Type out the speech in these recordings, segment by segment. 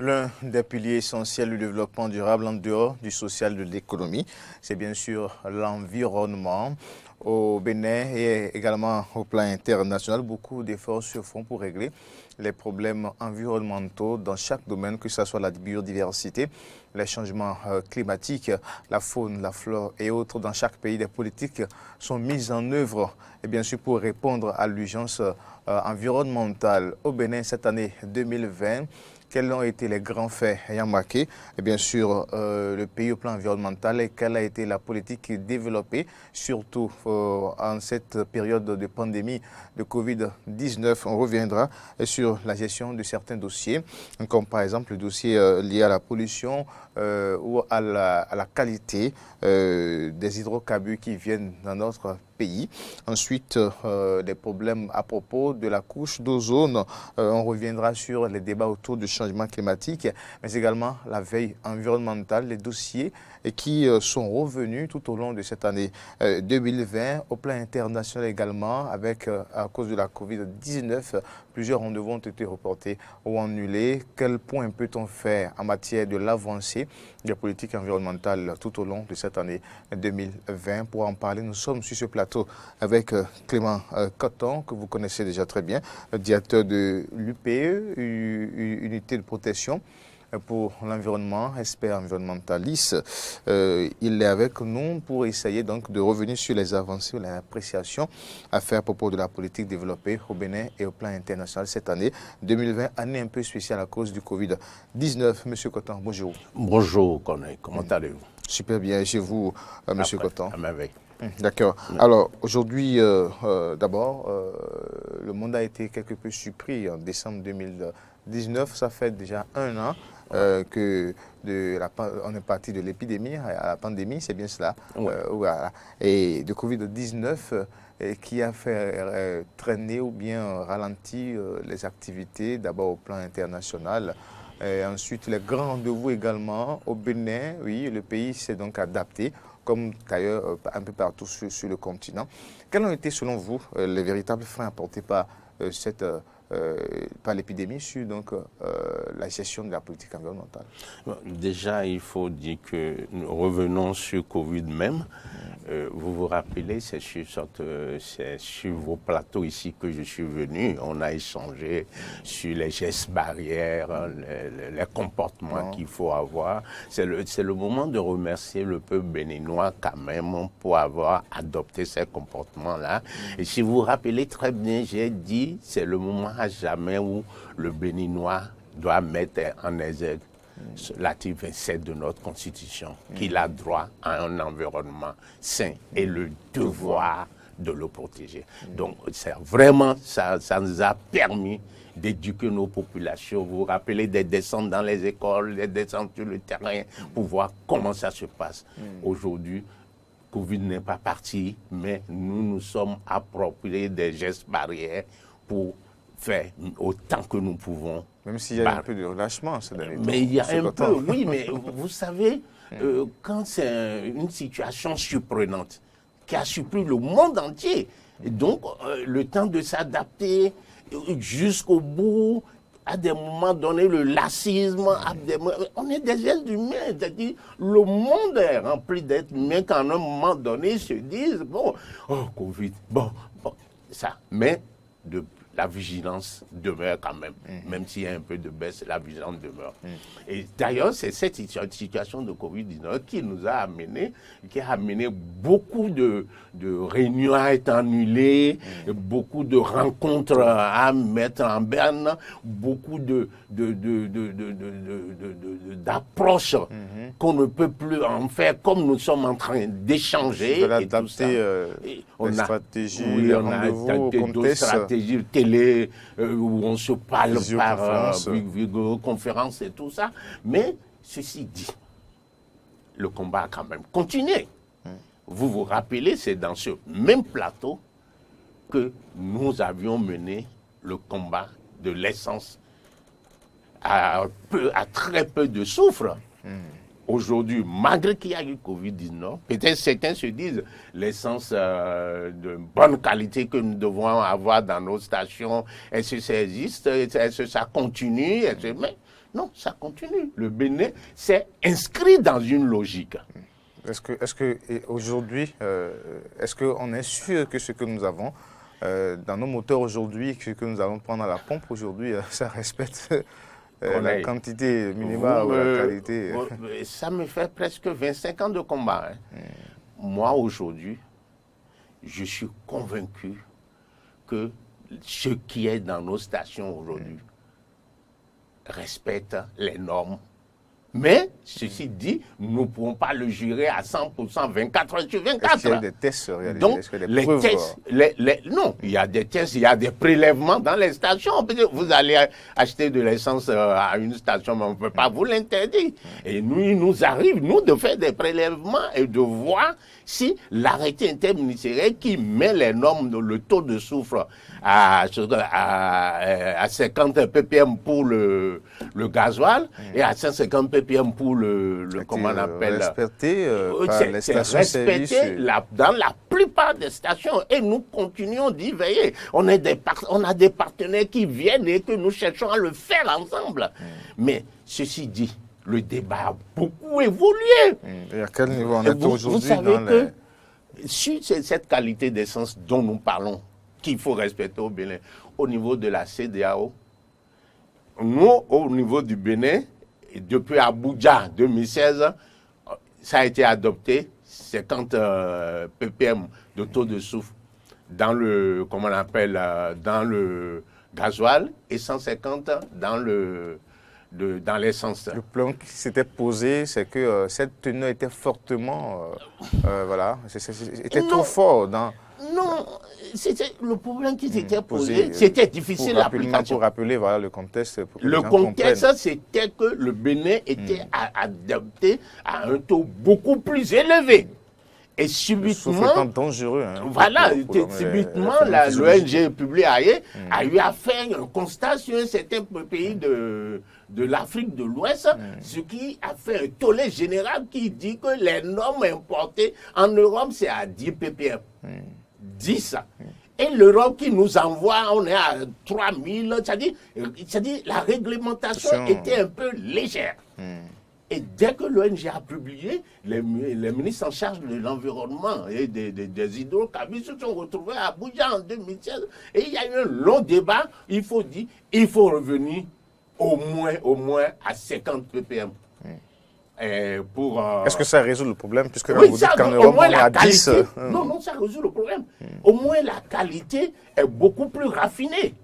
L'un des piliers essentiels du développement durable en dehors du social de l'économie, c'est bien sûr l'environnement. Au Bénin et également au plan international, beaucoup d'efforts se font pour régler les problèmes environnementaux dans chaque domaine, que ce soit la biodiversité, les changements climatiques, la faune, la flore et autres. Dans chaque pays, des politiques sont mises en œuvre et bien sûr pour répondre à l'urgence environnementale. Au Bénin, cette année 2020, quels ont été les grands faits ayant marqué, et bien sûr, le pays au plan environnemental et quelle a été la politique développée, surtout en cette période de pandémie de Covid-19. On reviendra sur la gestion de certains dossiers, comme par exemple le dossier lié à la pollution ou à la qualité des hydrocarbures qui viennent dans notre pays. Ensuite, des problèmes à propos de la couche d'ozone. On reviendra sur les débats autour du changement climatique, mais également la veille environnementale, les dossiers qui sont revenus tout au long de cette année 2020, au plan international également, avec à cause de la Covid-19, plusieurs rendez-vous ont été reportés ou annulés. Quel point peut-on faire en matière de l'avancée des politiques environnementales tout au long de cette année 2020? Pour en parler, nous sommes sur ce plateau avec Clément Coton, que vous connaissez déjà très bien, directeur de l'UPE, Unité de protection pour l'environnement, expert environnementaliste. Il est avec nous pour essayer donc de revenir sur les avancées ou les appréciations à faire à propos de la politique développée au Bénin et au plan international cette année 2020, année un peu spéciale à cause du Covid-19. Monsieur Coton, bonjour. Bonjour, Corneille. Comment allez-vous? Super bien. Et chez vous, monsieur Coton? À merveille. D'accord. Alors, aujourd'hui, d'abord, le monde a été quelque peu surpris en décembre 2019. Ça fait déjà un an que on est parti de l'épidémie à la pandémie, c'est bien cela. Voilà. Et de Covid-19 qui a fait traîner ou bien ralentir les activités, d'abord au plan international. Et ensuite, les grands rendez-vous également au Bénin. Oui, le pays s'est donc adapté, comme d'ailleurs un peu partout sur le continent. Quels ont été, selon vous, les véritables freins apportés par par l'épidémie sur donc, la gestion de la politique environnementale? Déjà, il faut dire que nous revenons sur Covid même. Vous vous rappelez, c'est sur vos plateaux ici que je suis venu. On a échangé sur les gestes barrières, les comportements qu'il faut avoir. C'est le moment de remercier le peuple béninois quand même pour avoir adopté ces comportements-là. Et si vous vous rappelez très bien, j'ai dit, c'est le moment à jamais où le Béninois doit mettre en exergue l'article 27 de notre Constitution, qu'il a droit à un environnement sain et le devoir de le protéger. Donc, vraiment, ça nous a permis d'éduquer nos populations. Vous vous rappelez des descentes dans les écoles, des descentes sur le terrain pour voir comment ça se passe. Aujourd'hui, Covid n'est pas parti, mais nous sommes appropriés des gestes barrières pour faire autant que nous pouvons. Même s'il y a un peu de relâchement ces derniers temps. Mais il y a un peu, oui, mais vous savez, quand c'est une situation surprenante qui a surpris le monde entier, et donc le temps de s'adapter jusqu'au bout, à des moments donnés, le lacisme, on est des êtres humains, c'est-à-dire le monde est rempli d'êtres humains qu'à un moment donné se disent, bon, oh, Covid, bon, ça, mais la vigilance demeure quand même. Même s'il y a un peu de baisse, la vigilance demeure. Et d'ailleurs, c'est cette situation de Covid-19 qui nous a amené, qui a amené beaucoup de réunions à être annulées, beaucoup de rencontres à mettre en berne, beaucoup d'approches qu'on ne peut plus en faire comme nous sommes en train d'échanger. On a adapté les stratégies, les rendez-vous au contexte. D'autres stratégies télé où on se parle par vidéoconférence et tout ça. Mais ceci dit, le combat a quand même continué. Vous vous rappelez, c'est dans ce même plateau que nous avions mené le combat de l'essence à très peu de soufre. Aujourd'hui, malgré qu'il y a eu Covid-19, peut-être certains se disent l'essence de bonne qualité que nous devons avoir dans nos stations, est-ce que ça existe, est-ce que ça continue, mais Non, ça continue. Le Bénin s'est inscrit dans une logique. Est-ce que aujourd'hui, est-ce qu'on est sûr que ce que nous avons dans nos moteurs aujourd'hui, ce que nous allons prendre à la pompe aujourd'hui, ça respecte la quantité minimale ou la qualité? Ça me fait presque 25 ans de combat. Moi, aujourd'hui, je suis convaincu que ce qui est dans nos stations aujourd'hui respecte les normes. Mais, ceci dit, nous ne pouvons pas le jurer à 100%, 24 heures sur 24. Est-ce qu'il y a des tests réalisés? Donc, est-ce qu'il y a des les preuves? tests, non, il y a des tests, il y a des prélèvements dans les stations. Vous allez acheter de l'essence à une station, mais on ne peut pas vous l'interdire. Et nous, il nous arrive, nous, de faire des prélèvements et de voir si l'arrêté interministériel qui met les normes, le taux de soufre à 50 ppm pour le gasoil et à 150 ppm pour le comment on appelle, respecté c'est respecté dans la plupart des stations et nous continuons d'y veiller. On a des partenaires qui viennent et que nous cherchons à le faire ensemble. Mais ceci dit, le débat a beaucoup évolué. Et à quel niveau on est aujourd'hui? Vous savez que sur cette qualité d'essence dont nous parlons, qu'il faut respecter au Bénin, au niveau de la CEDEAO, nous, au niveau du Bénin, depuis Abuja 2016, ça a été adopté 50 ppm de taux de soufre dans le, comment on appelle, dans le gasoil et 150 dans l'essence. Le problème qui s'était posé, c'est que cette teneur était fortement, voilà, était trop fort dans... Non, le problème qui s'était posé, c'était difficile l'application. Pour rappeler voilà, le contexte. Le contexte, c'était que le Bénin était adapté à un taux beaucoup plus élevé. Et subitement, dangereux, hein, voilà, subitement, l'ONG Publiae a eu à faire un constat sur un certain pays de l'Afrique de l'Ouest, ce qui a fait un tollé général qui dit que les normes importées en Europe, c'est à 10 ppm. 10. Et l'Europe qui nous envoie, on est à 3000, c'est-à-dire la réglementation était un peu légère. Et dès que l'ONG a publié, les ministres en charge de l'environnement et des hydrocarbures se sont retrouvés à Abuja en 2016. Et il y a eu un long débat. Il faut dire, il faut revenir au moins à 50 ppm. Est-ce que ça résout le problème puisque oui, vous dites qu'en Europe on est à 10 Non, ça résout le problème. Au moins la qualité est beaucoup plus raffinée.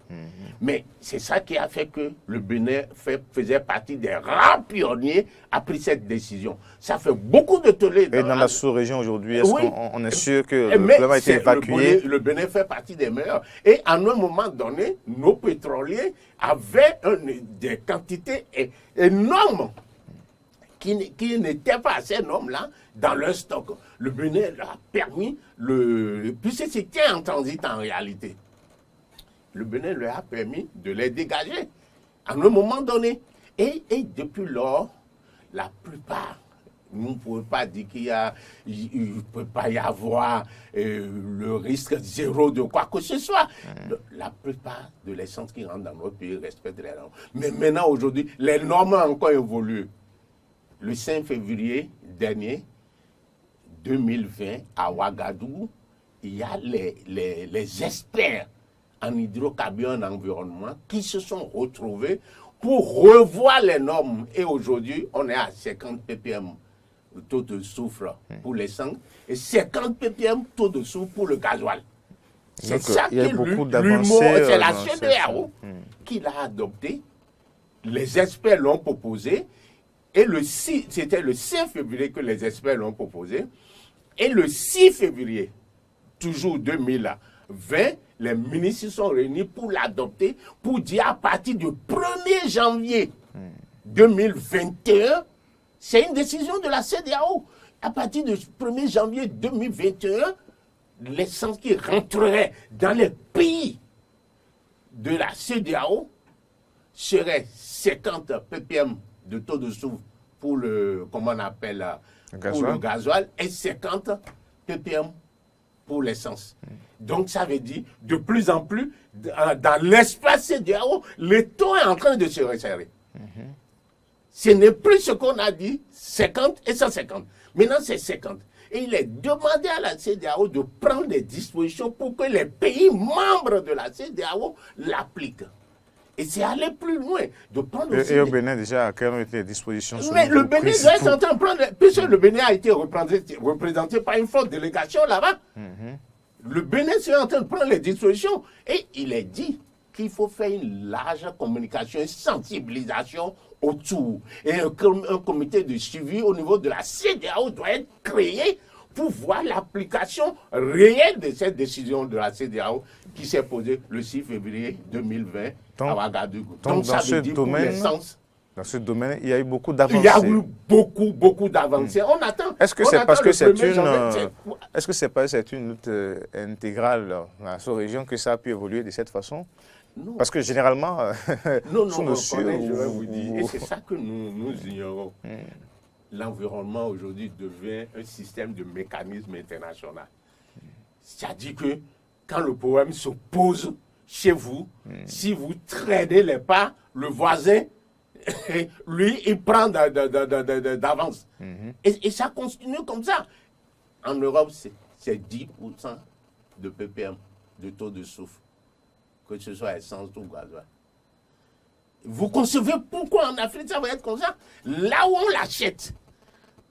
Mais c'est ça qui a fait que le Bénin faisait partie des rares pionniers à pris cette décision. Ça fait beaucoup de tollé. Et dans la sous-région aujourd'hui, est-ce qu'on est sûr que le problème a été évacué? Le Bénin fait partie des meilleurs. Et à un moment donné, nos pétroliers avaient des quantités énormes qui n'étaient pas ces normes-là dans leur stock. Le Bénin a permis, puisque c'était en transit en réalité, le Bénin leur a permis de les dégager à un moment donné. Et depuis lors, la plupart, nous ne pouvons pas dire qu'il ne peut pas y avoir le risque zéro de quoi que ce soit. La plupart de l'essence qui rentre dans notre pays respectent les normes. Mais maintenant, aujourd'hui, les normes ont encore évolué. Le 5 février dernier, 2020, à Ouagadougou, il y a les experts en hydrocarbures en environnement qui se sont retrouvés pour revoir les normes. Et aujourd'hui, on est à 50 ppm taux de soufre pour l'essence et 50 ppm taux de soufre pour le gasoil. C'est ça qui est l'humour. C'est la CEDEAO qui l'a adopté. Les experts l'ont proposé. Et c'était le 5 février que les experts l'ont proposé. Et le 6 février, toujours 2020, les ministres se sont réunis pour l'adopter, pour dire à partir du 1er janvier 2021, c'est une décision de la CEDEAO. À partir du 1er janvier 2021, l'essence qui rentrerait dans les pays de la CEDEAO serait 50 ppm de taux de soufre pour le, comment on appelle, pour le gasoil et 50 ppm pour l'essence. Donc ça veut dire, de plus en plus, dans l'espace CEDEAO, le taux est en train de se resserrer. Ce n'est plus ce qu'on a dit, 50 et 150. Maintenant, c'est 50. Et il est demandé à la CEDEAO de prendre des dispositions pour que les pays membres de la CEDEAO l'appliquent. Et c'est aller plus loin, de prendre aussi... Et au Bénin, déjà, quelles ont été les dispositions? Mais le Bénin doit être en train de prendre... Puisque le Bénin a été représenté par une forte délégation là-bas, le Bénin est en train de prendre les dispositions. Et il est dit qu'il faut faire une large communication, une sensibilisation autour. Et un comité de suivi au niveau de la CEDEAO doit être créé pour voir l'application réelle de cette décision de la CEDEAO qui s'est posée le 6 février 2020 à Ouagadougou. Donc ça veut dire dans ce domaine, il y a eu beaucoup d'avancées. Il y a eu beaucoup d'avancées. On attend. Est-ce que c'est parce que c'est une lutte intégrale dans la sous-région que ça a pu évoluer de cette façon? Non. Parce que généralement, sous nos cieux, je vais vous dire, et c'est ça que nous ignorons. L'environnement aujourd'hui devient un système de mécanisme international. C'est-à-dire que quand le problème se pose chez vous, si vous traînez les pas, le voisin, lui, il prend d'avance. Et ça continue comme ça. En Europe, c'est 10% de ppm, de taux de soufre, que ce soit essence ou gasoil. Vous concevez pourquoi en Afrique ça va être comme ça? Là où on l'achète,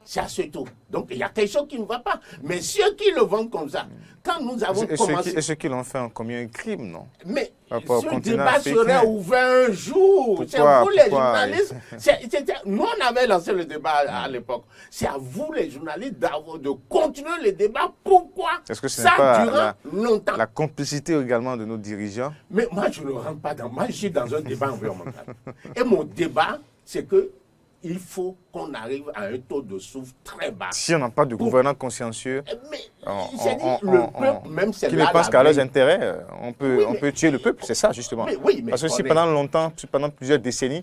c'est à ce taux. Donc il y a quelque chose qui ne va pas. Mais ceux qui le vendent comme ça, quand nous avons commencé... Et ceux qui l'ont fait ont commis un crime, non? Mais ce débat serait ouvert un jour. C'est à vous les journalistes. Nous on avait lancé le débat à l'époque. C'est à vous les journalistes de continuer le débat. Pourquoi ça durera longtemps? La complicité également de nos dirigeants? Mais moi je ne rentre pas dans... Moi je suis dans un débat environnemental. Et mon débat, c'est que il faut qu'on arrive à un taux de soufre très bas. Si on n'a pas de gouvernants consciencieux, le peuple, même c'est qui ne pense qu'à leurs intérêts, on peut tuer le peuple, c'est ça justement. Parce que si pendant plusieurs décennies,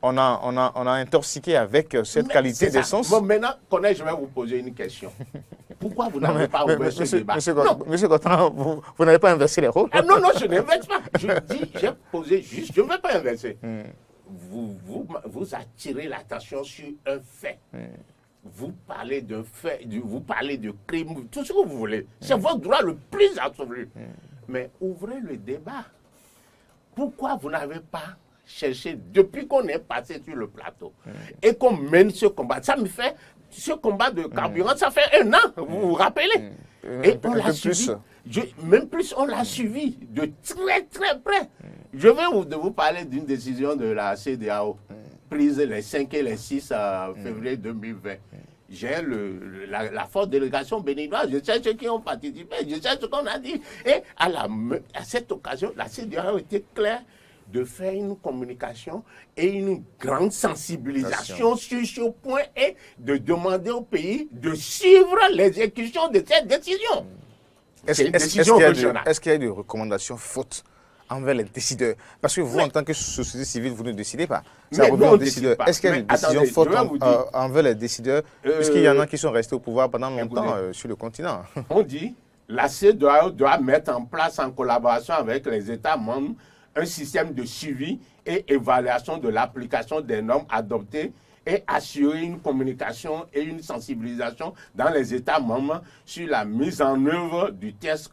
on a intoxiqué avec cette qualité d'essence. Bon, maintenant, je vais vous poser une question. Pourquoi vous n'avez pas ouvert ce débat? Monsieur Gautran, vous n'avez pas inversé les rôles? Non, je n'inverse pas. J'ai posé juste, je ne vais pas inverser. Vous attirez l'attention sur un fait. Vous parlez d'un fait, vous parlez de crime, tout ce que vous voulez. C'est votre droit le plus absolu. Mais ouvrez le débat. Pourquoi vous n'avez pas cherché, depuis qu'on est passé sur le plateau, et qu'on mène ce combat? Ça me fait, ce combat de carburant, ça fait 1 an, vous vous rappelez? Et on l'a suivi. Même plus, on l'a suivi de très très près. Je vais vous parler d'une décision de la CEDEAO, prise les 5 et les 6 février 2020. J'ai la forte délégation béninoise, je sais ceux qui ont participé, je sais ce qu'on a dit. Et à cette occasion, la CEDEAO était claire de faire une communication et une grande sensibilisation sur ce point et de demander au pays de suivre l'exécution de cette décision. Est-ce qu'il y a des recommandations fautes envers les décideurs? Parce que vous, en tant que société civile, vous ne décidez pas. Ça revient aux décideurs. Est-ce qu'il y a des décisions fautes envers les décideurs? Puisqu'il y en a qui sont restés au pouvoir pendant longtemps sur le continent. On dit la CEDEAO doit mettre en place, en collaboration avec les États membres, un système de suivi et évaluation de l'application des normes adoptées et assurer une communication et une sensibilisation dans les États membres sur la mise en œuvre du test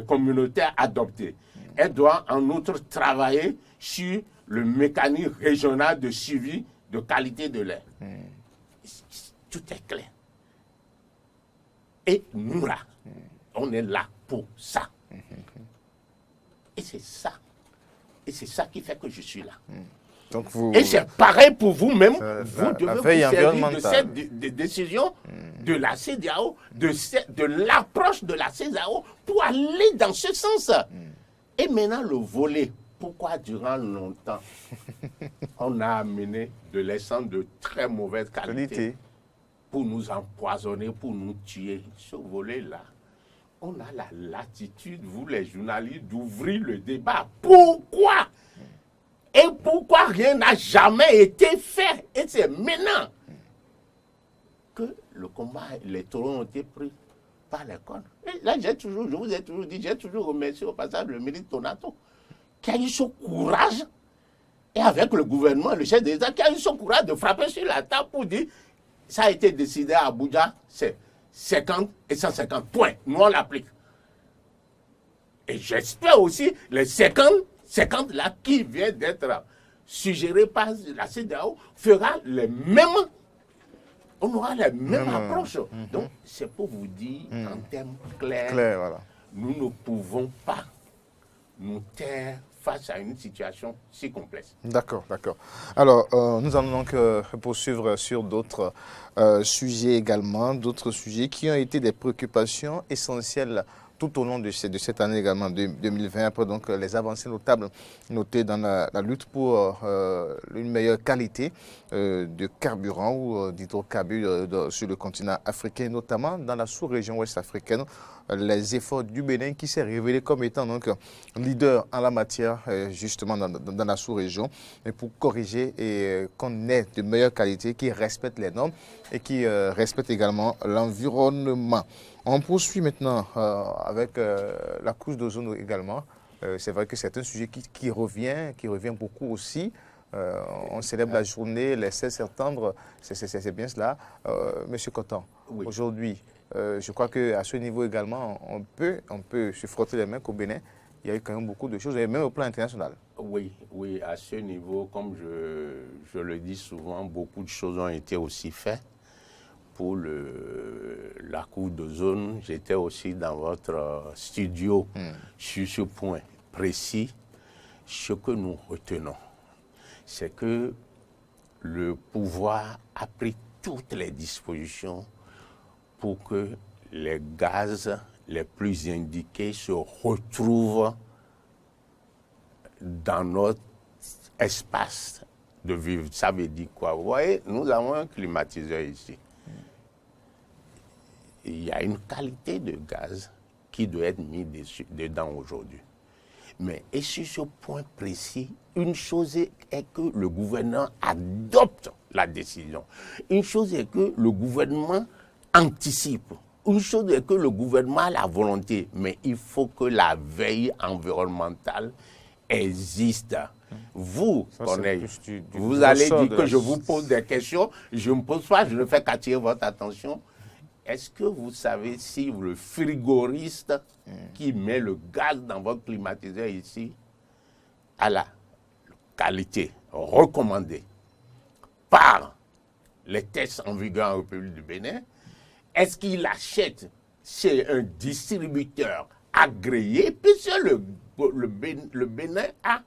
communautaire adopté. Elle doit en outre travailler sur le mécanisme régional de suivi de qualité de l'air. Tout est clair. Et nous là, on est là pour ça. Et c'est ça. Et c'est ça qui fait que je suis là. Donc et c'est pareil pour vous-même. Vous devez vous servir de cette décision de la CEDEAO, de l'approche de la CEDEAO pour aller dans ce sens. Et maintenant, le volet. Pourquoi durant longtemps, on a amené de l'essence de très mauvaise qualité pour nous empoisonner, pour nous tuer? Ce volet-là, on a la latitude, vous les journalistes, d'ouvrir le débat. Pourquoi? Et pourquoi rien n'a jamais été fait? Et c'est maintenant que le combat, les taureaux ont été pris par les cornes. Et là, je vous ai toujours dit, j'ai toujours remercié au passage le ministre Donato, qui a eu ce courage Et avec le gouvernement, le chef d'État qui a eu son courage de frapper sur la table pour dire ça a été décidé à Abuja, c'est 50 et 150 points. Nous, on l'applique. Et j'espère aussi les 50 là qui viennent d'être suggérés par la CEDEAO fera les mêmes. On aura la même approche. Donc, c'est pour vous dire en termes clairs, voilà. nous ne pouvons pas nous taire face à une situation si complexe. D'accord. Alors, nous allons donc poursuivre sur d'autres sujets également, d'autres sujets qui ont été des préoccupations essentielles tout au long de cette année également, 2020, après donc les avancées notables notées dans la lutte pour une meilleure qualité de carburant ou d'hydrocarbures sur le continent africain, notamment dans la sous-région ouest africaine. Les efforts du Bénin qui s'est révélé comme étant donc leader en la matière justement dans la sous-région, et pour corriger et qu'on ait de meilleure qualité, qui respectent les normes et qui respectent également l'environnement. On poursuit maintenant avec la couche d'ozone également. C'est vrai que c'est un sujet qui revient beaucoup aussi. On célèbre la journée le 16 septembre, c'est bien cela. Monsieur Coton, oui. Aujourd'hui, je crois qu'à ce niveau également, on peut se frotter les mains qu'au Bénin, il y a eu quand même beaucoup de choses, et même au plan international. Oui, à ce niveau, comme je le dis souvent, beaucoup de choses ont été aussi faites. Pour la couche d'ozone, j'étais aussi dans votre studio sur ce point précis. Ce que nous retenons, c'est que le pouvoir a pris toutes les dispositions pour que les gaz les plus indiqués se retrouvent dans notre espace de vivre. Ça veut dire quoi? Vous voyez, nous avons un climatiseur ici. Il y a une qualité de gaz qui doit être mise dedans aujourd'hui. Mais et sur ce point précis, une chose est que le gouvernement adopte la décision. Une chose est que le gouvernement anticipe. Une chose est que le gouvernement a la volonté. Mais il faut que la veille environnementale existe. Vous, Corneille, vous allez dire que je vous pose des questions. Je ne me pose pas, je ne fais qu'attirer votre attention. Est-ce que vous savez si le frigoriste qui met le gaz dans votre climatiseur ici a la qualité recommandée par les tests en vigueur en République du Bénin? Est-ce qu'il achète chez un distributeur agréé? Puisque le Bénin a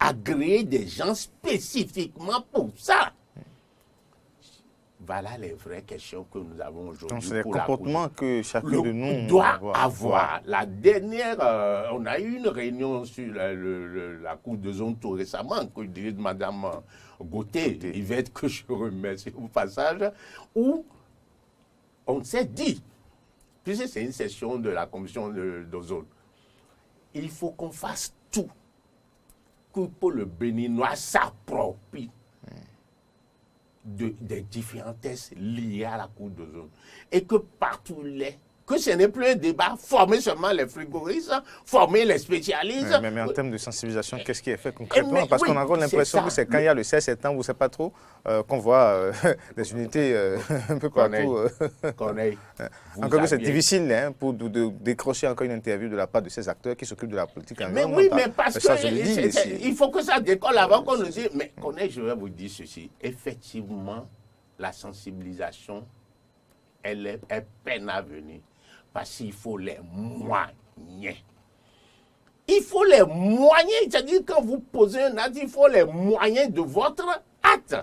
agréé des gens spécifiquement pour ça. Voilà les vraies questions que nous avons aujourd'hui. Donc, c'est les comportements que chacun de nous doit avoir. La dernière, on a eu une réunion sur la couche d'ozone tout récemment, que je dirais de Mme Gauthier, Yvette, que je remercie au passage, où on s'est dit, puisque c'est une session de la commission d'ozone, il faut qu'on fasse tout pour le Béninois s'approprie des différents tests liés à la couche d'ozone. Et que partout que ce n'est plus un débat, former seulement les frigoristes, former les spécialistes. Mais en termes de sensibilisation, qu'est-ce qui est fait concrètement? Parce qu'on a encore l'impression que c'est quand il y a le 16 septembre, vous ne savez pas trop, qu'on voit des unités un peu partout. Encore que c'est difficile pour décrocher encore une interview de la part de ces acteurs qui s'occupent de la politique environnementale. Mais oui, mais parce qu'il faut que ça décolle avant qu'on nous dise. Mais Corneille, je vais vous dire ceci. Effectivement, la sensibilisation, elle est peine à venir. Parce qu'il faut les moyens. Il faut les moyens. C'est-à-dire, quand vous posez un acte, il faut les moyens de votre acte.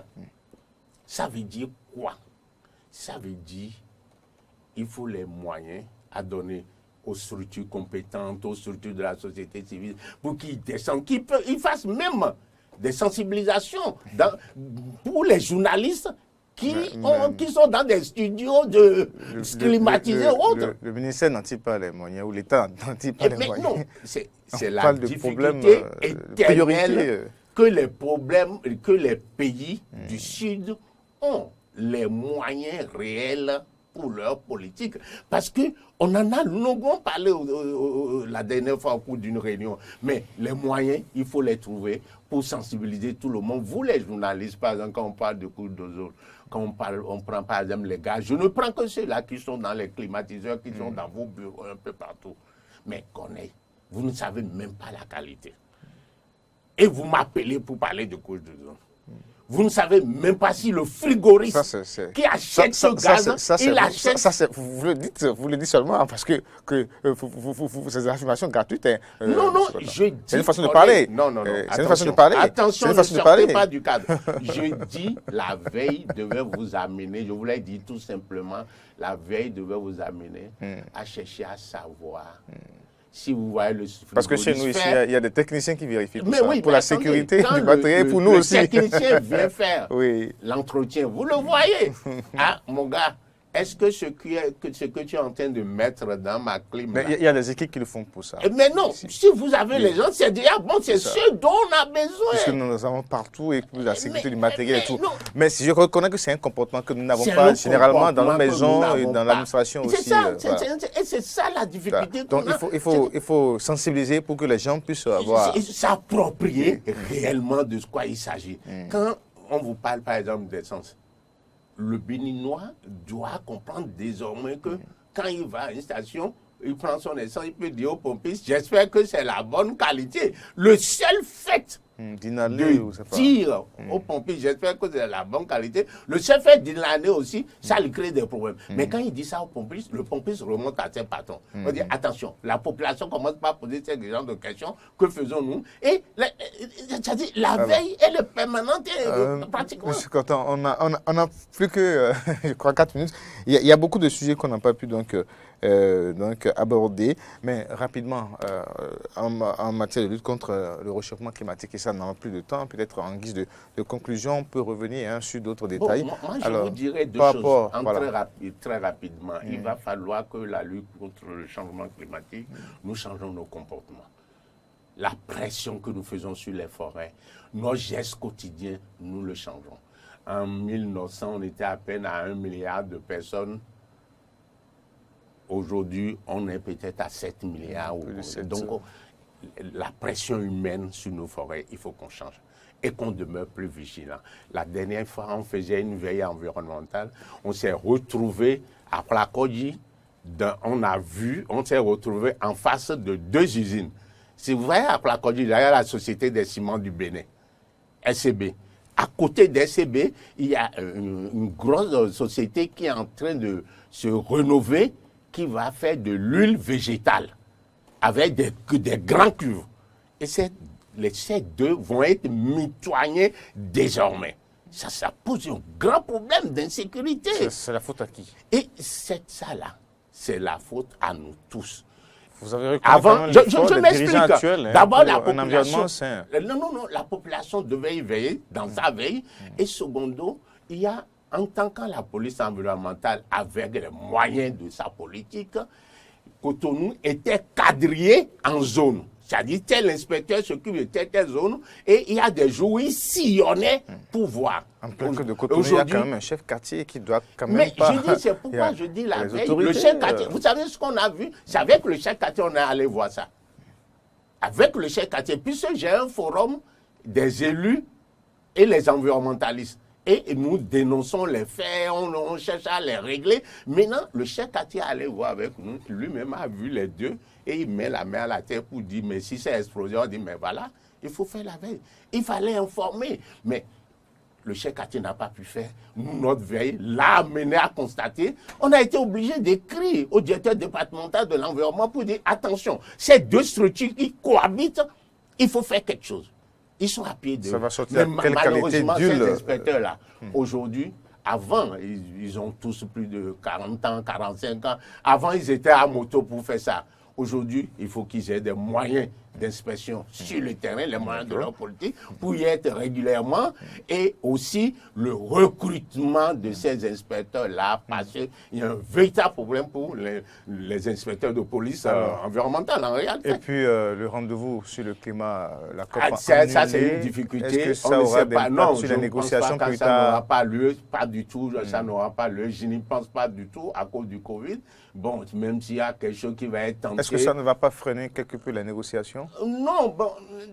Ça veut dire quoi? Ça veut dire il faut les moyens à donner aux structures compétentes, aux structures de la société civile, pour qu'ils descendent, qu'ils fassent même des sensibilisations pour les journalistes qui sont dans des studios climatisés ou autres. Le ministère n'en-t-il pas les moyens, ou l'État n'en-t-il pas les moyens? Non, c'est la difficulté éternelle que les pays du Sud ont les moyens réels pour leur politique. Parce qu'on en a longuement parlé la dernière fois au cours d'une réunion. Mais les moyens, il faut les trouver pour sensibiliser tout le monde. Vous, les journalistes, par exemple, quand on parle de couche d'ozone, quand on prend par exemple les gars, je ne prends que ceux-là qui sont dans les climatiseurs, qui sont dans vos bureaux un peu partout. Mais vous ne savez même pas la qualité. Et vous m'appelez pour parler de couche d'ozone. Vous ne savez même pas si le frigoriste qui achète ce gaz, il achète... Vous le dites seulement parce que ces affirmations gratuites... non, je dis... C'est une façon de parler. Non, c'est une façon de parler. Attention, ne sortez pas du cadre. Je dis, la veille devait vous amener, je vous l'ai dit tout simplement, la veille devait vous amener à chercher à savoir... Si vous voyez le parce que chez nous, ici, il y a des techniciens qui vérifient tout mais ça. Oui, pour la sécurité du matériel, pour nous aussi. Le technicien vient faire l'entretien. Vous le voyez. Ah, mon gars, est-ce que ce que tu es en train de mettre dans ma clim... Mais il y a des équipes qui le font pour ça. Mais non, si vous avez les gens, c'est déjà bon, c'est ce dont on a besoin. Parce que nous avons partout et pour la sécurité du matériel et tout. Non. Mais si je reconnais que c'est un comportement que nous n'avons pas généralement dans nos maisons et dans l'administration aussi. C'est ça, et c'est ça la difficulté qu'on a. Donc il faut sensibiliser pour que les gens puissent avoir... s'approprier réellement de quoi il s'agit. Quand on vous parle par exemple d'essence, le Béninois doit comprendre désormais que quand il va à une station, il prend son essence, il peut dire au pompiste, j'espère que c'est la bonne qualité. Le seul fait de dire au pompiste, j'espère que c'est la bonne qualité, le seul fait d'inlaner aussi, ça lui crée des problèmes. Mais quand il dit ça au pompiste, le pompiste remonte à ses patrons. On dit, attention, la population commence pas à poser ce genre de questions, que faisons-nous? Et c'est-à-dire, la veille, elle est permanente, pratiquement. Monsieur Cortan, on a plus que, je crois, 4 minutes. Il y a beaucoup de sujets qu'on n'a pas pu donc aborder, mais rapidement, en matière de lutte contre le réchauffement climatique, et ça n'en a plus de temps, peut-être en guise de conclusion, on peut revenir sur d'autres détails. Moi, je vous dirais deux choses très rapidement. Il va falloir que la lutte contre le changement climatique, nous changeons nos comportements. La pression que nous faisons sur les forêts, nos gestes quotidiens, nous le changeons. En 1900, on était à peine à 1 milliard de personnes. Aujourd'hui, on est peut-être à 7 milliards. Donc, la pression humaine sur nos forêts, il faut qu'on change et qu'on demeure plus vigilant. La dernière fois, on faisait une veille environnementale. On s'est retrouvé à Plakodji. On s'est retrouvé en face de 2 usines. Si vous voyez à Plakodji, il y a la Société des ciments du Bénin, SCB. À côté d'SCB, il y a une grosse société qui est en train de se rénover, qui va faire de l'huile végétale avec des grands cuves. Et ces 2 vont être mitoyens désormais. Ça pose un grand problème d'insécurité. C'est la faute à qui? Et ça-là, c'est la faute à nous tous. Vous avez avant, je m'explique. D'abord, la population. Non, la population devait y veiller dans sa veille. Et secondo, il y a, en tant que la police environnementale, avec les moyens de sa politique, Cotonou était quadrillé en zone. C'est-à-dire, tel inspecteur s'occupe de telle zone, et il y a des jours où il sillonnait pour voir. En plein cœur de Cotonou, il y a quand même un chef quartier qui doit quand même Mais je dis, c'est pourquoi je dis la veille, le chef quartier, vous savez ce qu'on a vu? C'est avec le chef quartier on est allé voir ça. Avec le chef quartier, puisque j'ai un forum des élus et les environnementalistes. Et nous dénonçons les faits, on cherche à les régler. Maintenant, le chef quartier allait voir avec nous, lui-même a vu les 2, et il met la main à la tête pour dire, mais si c'est explosion, on dit, mais voilà, il faut faire la veille. Il fallait informer. Mais le chef quartier n'a pas pu faire. Nous, notre veille l'a amené à constater. On a été obligé d'écrire au directeur départemental de l'environnement pour dire, attention, ces 2 structures qui cohabitent, il faut faire quelque chose. Ils sont à pied de... Ça va sortir quelle qualité d'huile ces inspecteurs-là, aujourd'hui, avant, ils ont tous plus de 40 ans, 45 ans. Avant, ils étaient à moto pour faire ça. Aujourd'hui, il faut qu'ils aient des moyens d'inspection sur le terrain, les moyens de leur politique, pour y être régulièrement, et aussi le recrutement de ces inspecteurs-là, parce qu'il y a un véritable problème pour les inspecteurs de police environnementale en réalité. Et puis le rendez-vous sur le climat, la COP ça c'est une difficulté. Est-ce que ça aura des impacts sur les négociations plus ça tard? n'aura pas lieu, pas du tout, ça n'aura pas lieu, je n'y pense pas du tout à cause du Covid. Bon, même s'il y a quelque chose qui va être tenté. Est-ce que ça ne va pas freiner quelque peu la négociation? Non,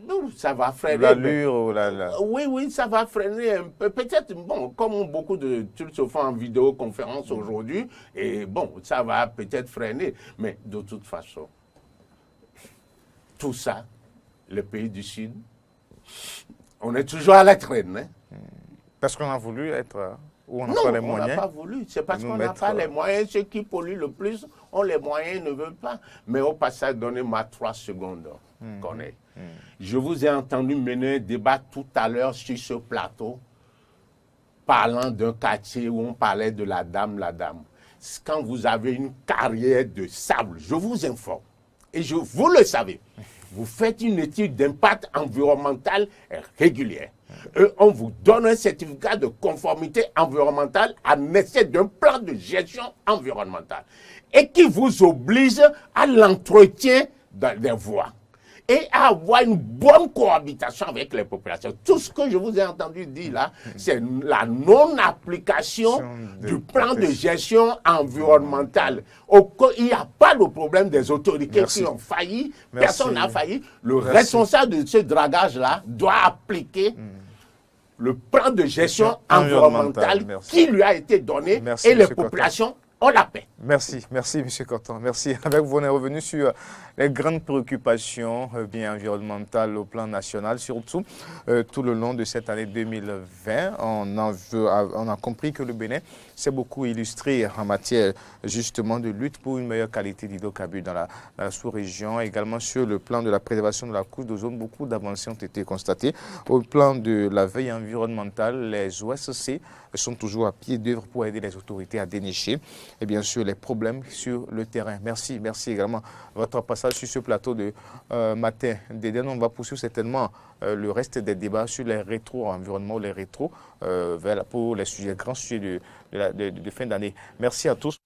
non, ça va freiner. L'allure ou la... Oui, ça va freiner un peu. Peut-être, bon, comme beaucoup de trucs se font en vidéoconférence aujourd'hui, et bon, ça va peut-être freiner. Mais de toute façon, tout ça, les pays du Sud, on est toujours à la traîne. Hein? Parce qu'on a voulu être... Ou on n'a non, pas les on moyens. n'a pas voulu. C'est parce qu'on n'a pas les moyens. Ceux qui polluent le plus ont les moyens, ne veulent pas. Mais au passage, donnez-moi 3 secondes. Je vous ai entendu mener un débat tout à l'heure sur ce plateau, parlant d'un quartier où on parlait de la dame. Quand vous avez une carrière de sable, je vous informe, et vous le savez, vous faites une étude d'impact environnemental régulière. On vous donne un certificat de conformité environnementale en essai d'un plan de gestion environnementale et qui vous oblige à l'entretien des voies et à avoir une bonne cohabitation avec les populations. Tout ce que je vous ai entendu dire là, c'est la non-application du plan de gestion environnementale. Il n'y a pas le problème des autorités qui ont failli, personne n'a failli. Le responsable de ce dragage-là doit appliquer le plan de gestion environnementale qui lui a été donné et les populations ont la paix. Merci, M. Cotton. Merci. Avec vous, on est revenu sur les grandes préoccupations bien environnementales au plan national, surtout tout le long de cette année 2020. On a compris que le Bénin s'est beaucoup illustré en matière justement de lutte pour une meilleure qualité d'hydrocarbures dans la sous-région. Également sur le plan de la préservation de la couche d'ozone, beaucoup d'avancées ont été constatées. Au plan de la veille environnementale, les OSC sont toujours à pied d'œuvre pour aider les autorités à dénicher et bien sûr les problèmes sur le terrain. Merci également votre passage sur ce plateau de matin d'Éden. On va poursuivre certainement le reste des débats sur les rétro-environnement, les rétros pour les grands sujets de fin d'année. Merci à tous.